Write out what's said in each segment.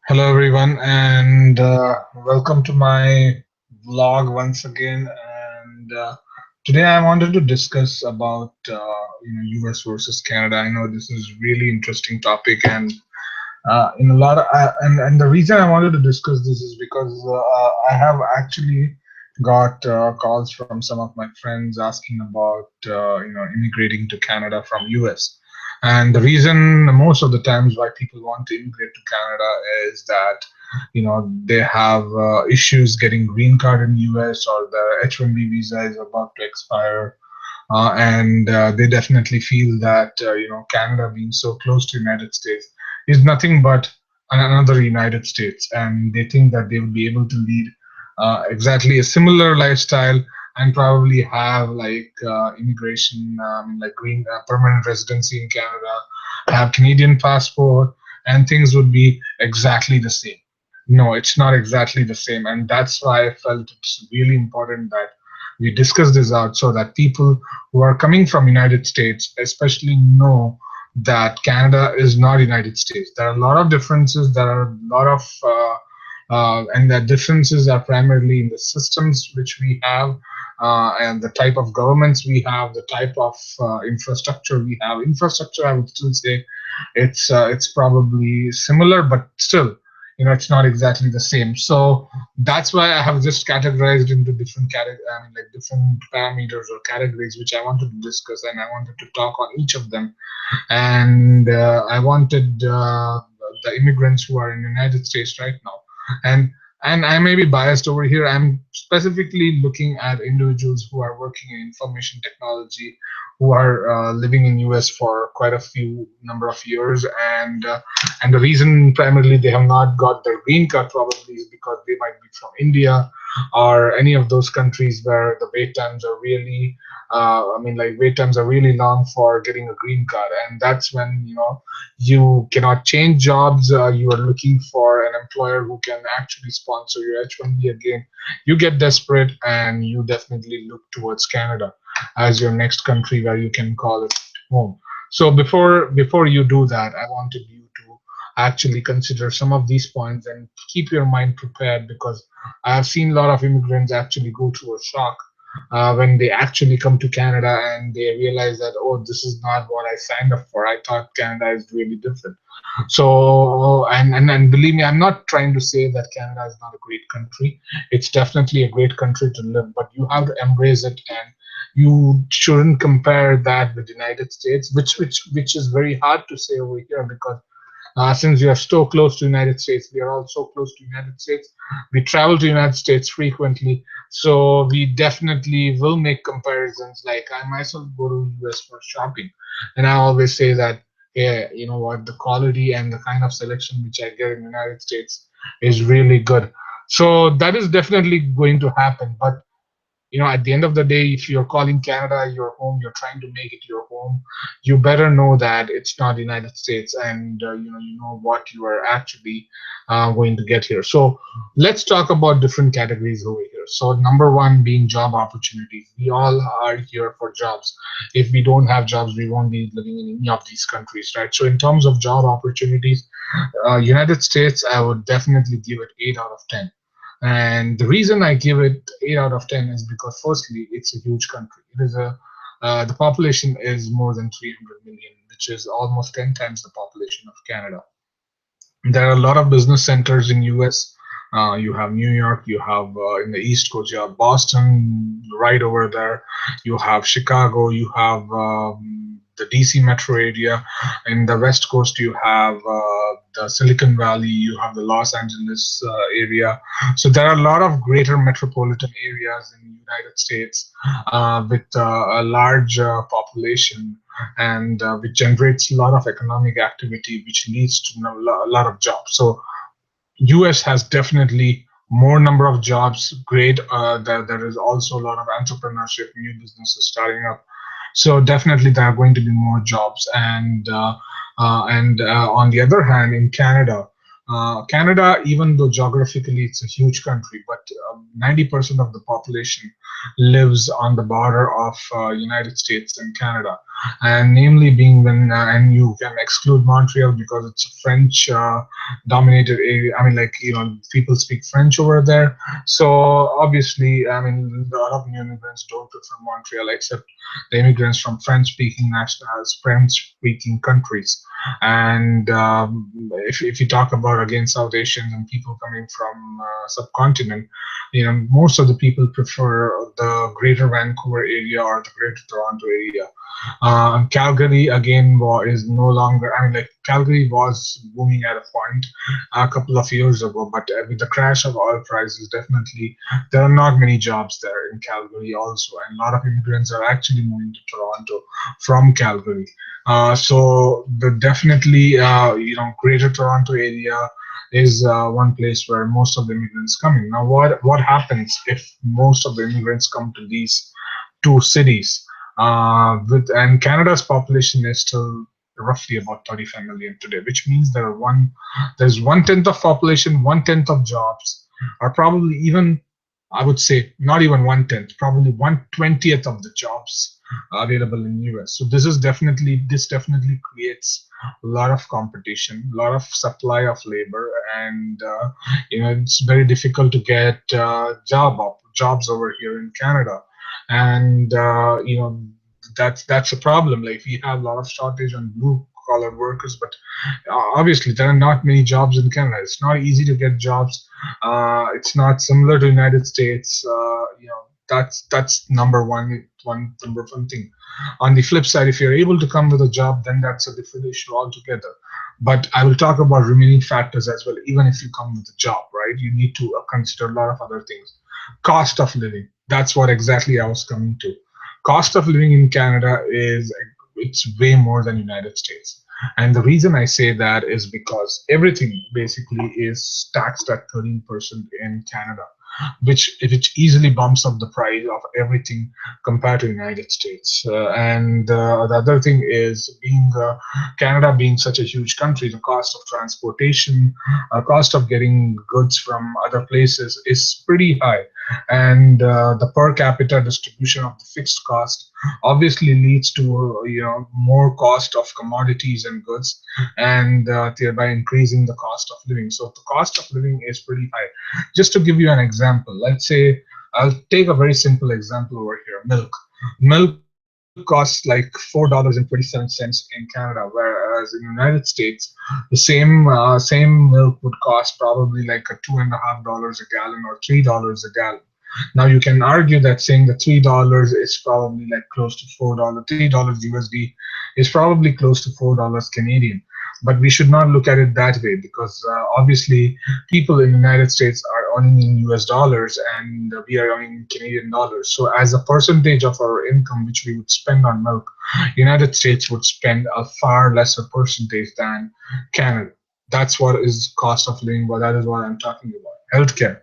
Hello, everyone, and welcome to my vlog once again. And today, I wanted to discuss about U.S. versus Canada. I know this is really interesting topic, and in a lot of and the reason I wanted to discuss this is because I have actually got calls from some of my friends asking about immigrating to Canada from US. And the reason most of the times why people want to immigrate to Canada is that they have issues getting green card in US, or their H1B visa is about to expire, and they definitely feel that Canada being so close to United States is nothing but another United States, and they think that they will be able to lead exactly a similar lifestyle and probably have like immigration, like green permanent residency in Canada, have Canadian passport, and things would be exactly the same. No, it's not exactly the same, and that's why I felt it's really important that we discuss this out so that people who are coming from United States especially know that Canada is not United States. There are a lot of differences. There are a lot of and the differences are primarily in the systems which we have, and the type of governments we have, the type of infrastructure we have. Infrastructure, I would still say it's probably similar, but still, it's not exactly the same. So that's why I have just categorized into different I mean, like different parameters or categories which I wanted to discuss, and I wanted to talk on each of them. And I wanted the immigrants who are in the United States right now, and I may be biased over here. I'm specifically looking at individuals who are working in information technology, who are living in US for quite a few number of years, and the reason primarily they have not got their green card probably is because they might be from India or any of those countries where the wait times are really like wait times are really long for getting a green card, and that's when you cannot change jobs. You are looking for an employer who can actually sponsor your H1B again. You get desperate, and you definitely look towards Canada as your next country where you can call it home. So before you do that, I wanted you to actually consider some of these points and keep your mind prepared, because I have seen a lot of immigrants actually go through a shock when they actually come to Canada and they realize that, oh, this is not what I signed up for. I thought Canada is really different. So, and believe me, I'm not trying to say that Canada is not a great country. It's definitely a great country to live, but you have to embrace it, and you shouldn't compare that with the United States, which is very hard to say over here, because since we are so close to United States, we are all so close to United States. We travel to United States frequently, so we definitely will make comparisons. Like I myself go to US for shopping, and I always say that, yeah, you know what, the quality and the kind of selection which I get in the United States is really good. So that is definitely going to happen. But at the end of the day, if you're calling Canada your home, you're trying to make it your home, you better know that it's not the United States, and you know what you are actually going to get here. So let's talk about different categories over here. So number one being job opportunities. We all are here for jobs. If we don't have jobs, we won't be living in any of these countries, right? So in terms of job opportunities, United States, I would definitely give it 8 out of 10. And the reason I give it 8 out of 10 is because, firstly, it's a huge country. The population is more than 300 million, which is almost 10 times the population of Canada. There are a lot of business centers in US. You have New York, you have in the East Coast, you have Boston right over there, you have Chicago, you have the DC metro area. In the West Coast, you have the Silicon Valley, you have the Los Angeles area. So there are a lot of greater metropolitan areas in the United States with a large population, and which generates a lot of economic activity, which leads to a lot of jobs. So US has definitely more number of jobs. Great. There is also a lot of entrepreneurship, new businesses starting up. So definitely there are going to be more jobs. And on the other hand, in Canada, Canada, even though geographically it's a huge country, but 90% of the population lives on the border of United States and Canada, and namely being when and you can exclude Montreal because it's a French dominated area. I mean, like, people speak French over there, so obviously, I mean, a lot of new immigrants don't prefer Montreal except the immigrants from French-speaking nationals, French-speaking countries. And if you talk about again South Asians and people coming from subcontinent, most of the people prefer the Greater Vancouver area or the Greater Toronto area. Calgary again is no longer. I mean, like, Calgary was booming at a point a couple of years ago, but with the crash of oil prices, definitely there are not many jobs there in Calgary also, and a lot of immigrants are actually moving to Toronto from Calgary. So the definitely, Greater Toronto area is one place where most of the immigrants come in. Now, what happens if most of the immigrants come to these two cities? And Canada's population is still roughly about 35 million today, which means there's 1/10 of population, 1/10 of jobs, are probably even, I would say, not even 1/10, probably 1/20th of the jobs available in US. So this definitely creates a lot of competition, a lot of supply of labor, and it's very difficult to get jobs over here in Canada. And that's a problem. Like, we have a lot of shortage on blue collar workers, but obviously there are not many jobs in Canada. It's not easy to get jobs. It's not similar to United States. That's number one thing. On the flip side, if you're able to come with a job, then that's a different issue altogether. But I will talk about remaining factors as well. Even if you come with a job, right, you need to consider a lot of other things. Cost of living. That's what exactly I was coming to. Cost of living in Canada is, it's way more than United States. And the reason I say that is because everything basically is taxed at 13% in Canada, which easily bumps up the price of everything compared to United States. And the other thing is, being Canada being such a huge country, the cost of transportation, cost of getting goods from other places is pretty high, and the per capita distribution of the fixed cost obviously leads to more cost of commodities and goods, and thereby increasing the cost of living. So the cost of living is pretty high. Just to give you an example, let's say I'll take a very simple example over here. Milk costs like $4.27 in Canada, whereas in United States the same milk would cost probably like a $2.50 a gallon or $3 a gallon. Now you can argue that saying the $3 is probably like close to $4, $3 USD is probably close to $4 Canadian. But we should not look at it that way, because obviously people in the United States are earning in US dollars, and we are earning in Canadian dollars. So as a percentage of our income which we would spend on milk, United States would spend a far lesser percentage than Canada. That's what is cost of living. Well, that is what I'm talking about. Healthcare.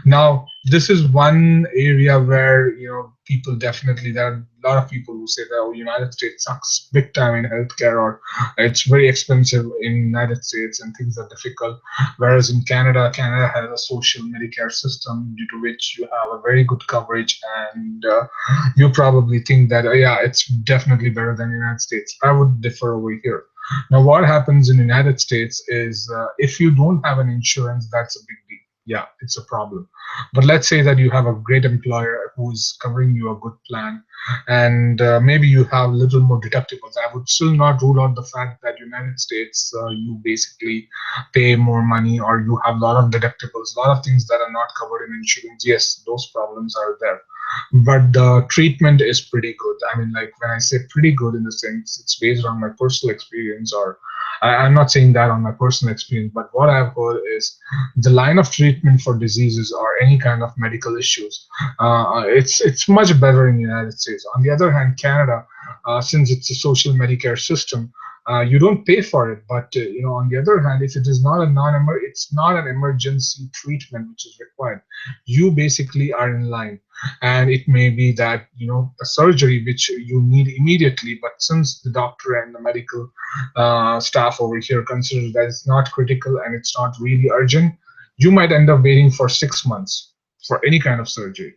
Now, this is one area where people definitely, there are a lot of people who say that, oh, United States sucks big time in healthcare, or it's very expensive in United States and things are difficult. Whereas in Canada has a social Medicare system due to which you have a very good coverage, and you probably think that, yeah, it's definitely better than United States. I would differ over here. Now, what happens in United States is, if you don't have an insurance, that's a big deal. Yeah, it's a problem. But let's say that you have a great employer who is covering you a good plan, and maybe you have a little more deductibles. I would still not rule out the fact that United States, you basically pay more money, or you have a lot of deductibles, a lot of things that are not covered in insurance. Yes, those problems are there, but the treatment is pretty good. I mean, like, when I say pretty good, in the sense it's based on my personal experience, or I'm not saying that on my personal experience, but what I've heard is the line of treatment for diseases or any kind of medical issues. It's much better in the United States. On the other hand, Canada, since it's a social Medicare system, You don't pay for it, but on the other hand, if it is not a it's not an emergency treatment which is required. You basically are in line, and it may be that a surgery which you need immediately, but since the doctor and the medical staff over here consider that it's not critical and it's not really urgent, you might end up waiting for 6 months for any kind of surgery.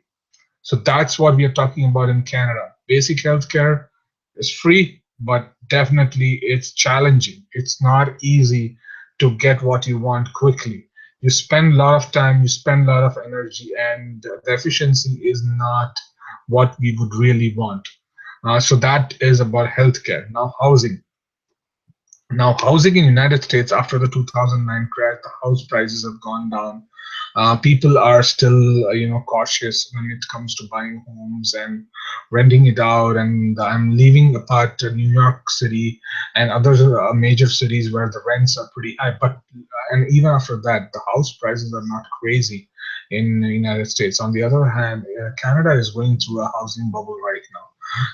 So that's what we are talking about in Canada. Basic healthcare is free, but definitely it's challenging. It's not easy to get what you want quickly. You spend a lot of time, you spend a lot of energy, and the efficiency is not what we would really want. So that is about healthcare. Now, housing. Housing in United States after the 2009 crash, the house prices have gone down. People are still, cautious when it comes to buying homes and renting it out. And I'm leaving apart New York City and other major cities where the rents are pretty high. But and even after that, the house prices are not crazy in the United States. On the other hand, Canada is going through a housing bubble right now.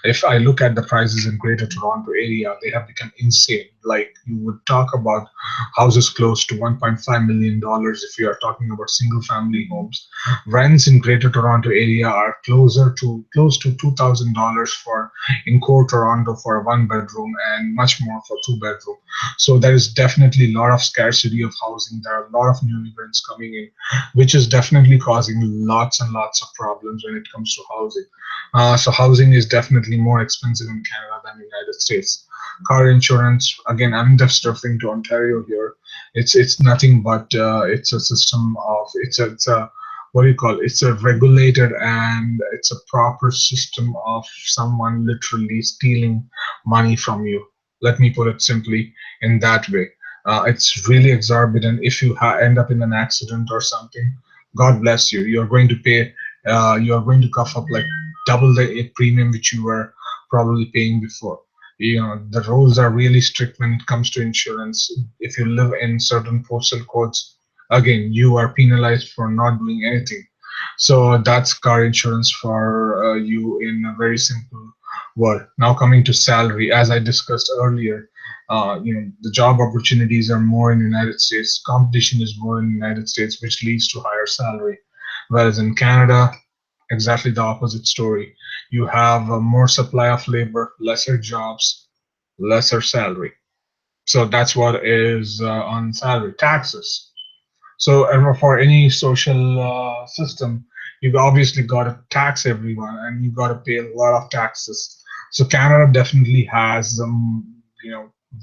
If I look at the prices in Greater Toronto area, they have become insane. Like you would talk about houses close to $1.5 million if you are talking about single family homes. Rents in Greater Toronto area are close to $2,000 for in core Toronto for a one bedroom and much more for two bedroom. So there is definitely a lot of scarcity of housing. There are a lot of new immigrants coming in, which is definitely causing lots and lots of problems when it comes to housing. So housing is definitely more expensive in Canada than the United States. Car insurance, again, I'm just referring to Ontario here. It's nothing but it's a system of it's a what do you call it? It's a regulated and it's a proper system of someone literally stealing money from you. Let me put it simply in that way. It's really exorbitant. If you end up in an accident or something, God bless you. You're going to pay. You are going to cough up like double the premium which you were probably paying before. The rules are really strict when it comes to insurance. If you live in certain postal codes, again, you are penalized for not doing anything. So that's car insurance for you in a very simple word. Now coming to salary, as I discussed earlier, the job opportunities are more in the United States. Competition is more in the United States, which leads to higher salary. Whereas in Canada, exactly the opposite story. You have more supply of labor, lesser jobs, lesser salary. So that's what is on salary. Taxes. So for any social system, you've obviously got to tax everyone, and you've got to pay a lot of taxes. So Canada definitely has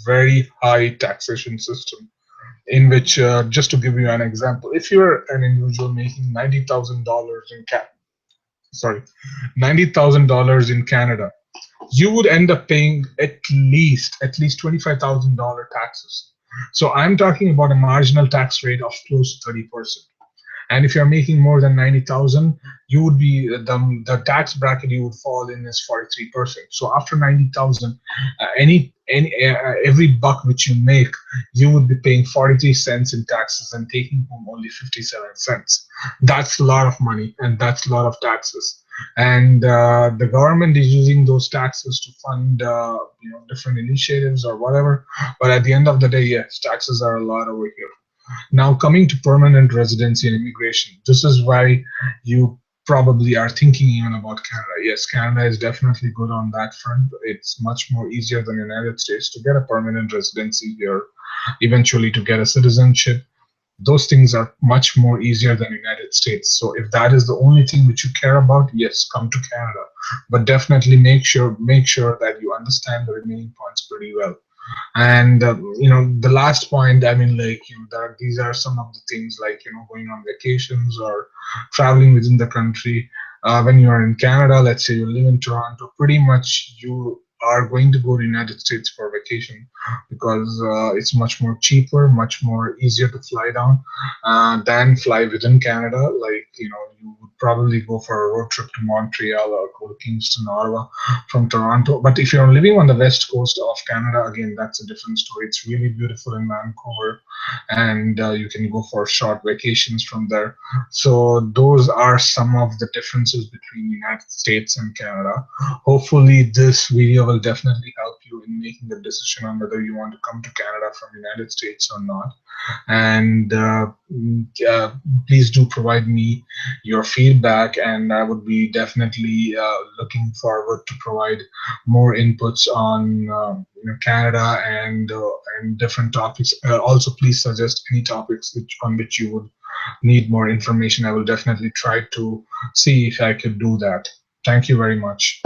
very high taxation system in which, just to give you an example, if you're an individual making $90,000 in sorry, $90,000 in Canada, you would end up paying at least $25,000 taxes. So I'm talking about a marginal tax rate of close to 30%. And if you're making more than 90,000, you would be the tax bracket you would fall in is 43%. So after 90,000, any every buck which you make, you would be paying 43 cents in taxes and taking home only 57 cents. That's a lot of money, and that's a lot of taxes. And the government is using those taxes to fund different initiatives or whatever. But at the end of the day, yes, taxes are a lot over here. Now, coming to permanent residency and immigration, this is why you probably are thinking even about Canada. Yes, Canada is definitely good on that front. It's much more easier than the United States to get a permanent residency here, eventually to get a citizenship. Those things are much more easier than the United States. So if that is the only thing which you care about, yes, come to Canada. But definitely make sure that you understand the remaining points pretty well. And the last point, I mean, like, these are some of the things, like, going on vacations or traveling within the country. When you are in Canada, let's say you live in Toronto, pretty much you are going to go to United States for vacation because it's much more cheaper, much more easier to fly down than fly within Canada. Like, you would probably go for a road trip to Montreal or go to Kingston, Ottawa from Toronto. But if you're living on the west coast of Canada, again, that's a different story. It's really beautiful in Vancouver, and you can go for short vacations from there. So those are some of the differences between the United States and Canada. Hopefully, this video will definitely help you in making a decision on whether you want to come to Canada from United States or not. And please do provide me your feedback, and I would be definitely looking forward to provide more inputs on Canada and different topics. Also, please suggest any topics on which you would need more information. I will definitely try to see if I could do that. Thank you very much.